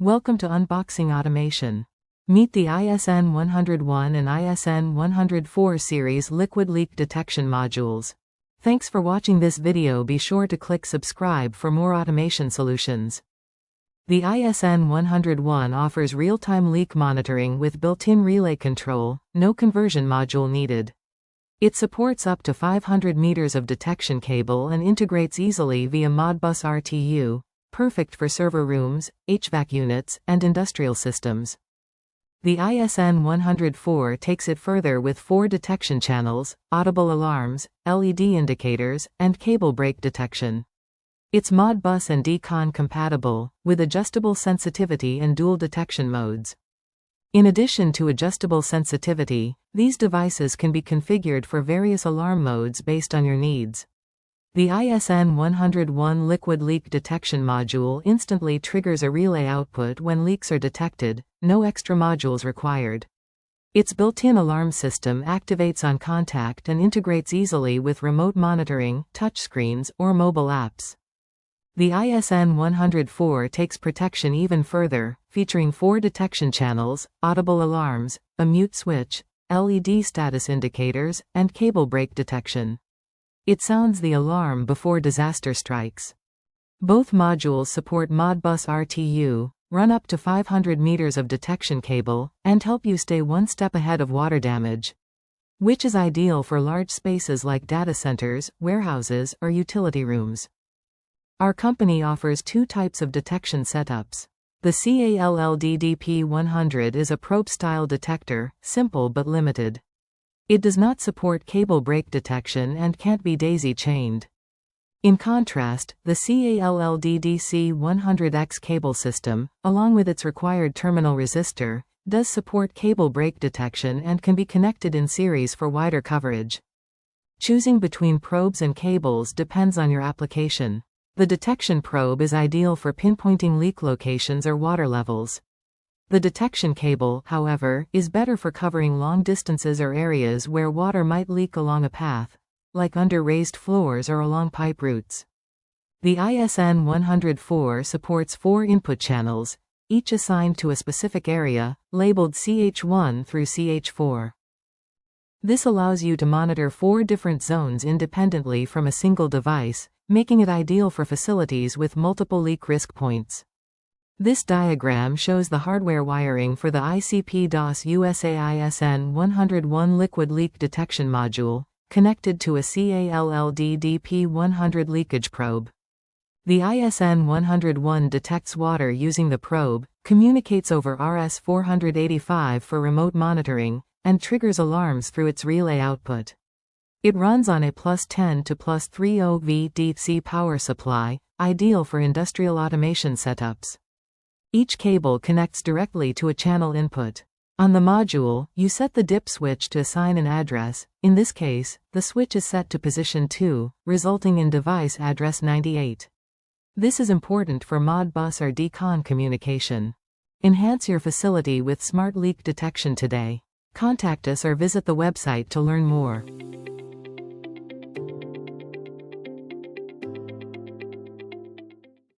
Welcome to Unboxing Automation. Meet the iSN 101 and iSN 104 series liquid leak detection modules. Thanks for watching this video. Be sure to click subscribe for more automation solutions. The iSN 101 offers real-time leak monitoring with built-in relay control, no conversion module needed. It supports up to 500 meters of detection cable and integrates easily via Modbus RTU, perfect for server rooms, HVAC units, and industrial systems. The iSN 104 takes it further with 4 detection channels, audible alarms, LED indicators, and cable break detection. It's Modbus and DCON compatible, with adjustable sensitivity and dual detection modes. In addition to adjustable sensitivity, these devices can be configured for various alarm modes based on your needs. The iSN 101 liquid leak detection module instantly triggers a relay output when leaks are detected, no extra modules required. Its built-in alarm system activates on contact and integrates easily with remote monitoring, touchscreens, or mobile apps. The iSN 104 takes protection even further, featuring 4 detection channels, audible alarms, a mute switch, LED status indicators, and cable break detection. It sounds the alarm before disaster strikes. Both modules support Modbus RTU, run up to 500 meters of detection cable, and help you stay one step ahead of water damage, which is ideal for large spaces like data centers, warehouses, or utility rooms. Our company offers 2 types of detection setups. The CLLDDP-100 is a probe-style detector, simple but limited. It does not support cable break detection and can't be daisy-chained. In contrast, the CLLDDP-100X cable system, along with its required terminal resistor, does support cable break detection and can be connected in series for wider coverage. Choosing between probes and cables depends on your application. The detection probe is ideal for pinpointing leak locations or water levels. The detection cable, however, is better for covering long distances or areas where water might leak along a path, like under raised floors or along pipe routes. The iSN 104 supports 4 input channels, each assigned to a specific area, labeled CH1 through CH4. This allows you to monitor 4 different zones independently from a single device, making it ideal for facilities with multiple leak risk points. This diagram shows the hardware wiring for the ICP DOS USA iSN 101 liquid leak detection module, connected to a CLLDDP-100 leakage probe. The iSN 101 detects water using the probe, communicates over RS-485 for remote monitoring, and triggers alarms through its relay output. It runs on a +10 to +30 V DC power supply, ideal for industrial automation setups. Each cable connects directly to a channel input. On the module, you set the dip switch to assign an address. In this case, the switch is set to position 2, resulting in device address 98. This is important for Modbus or DCON communication. Enhance your facility with smart leak detection today. Contact us or visit the website to learn more.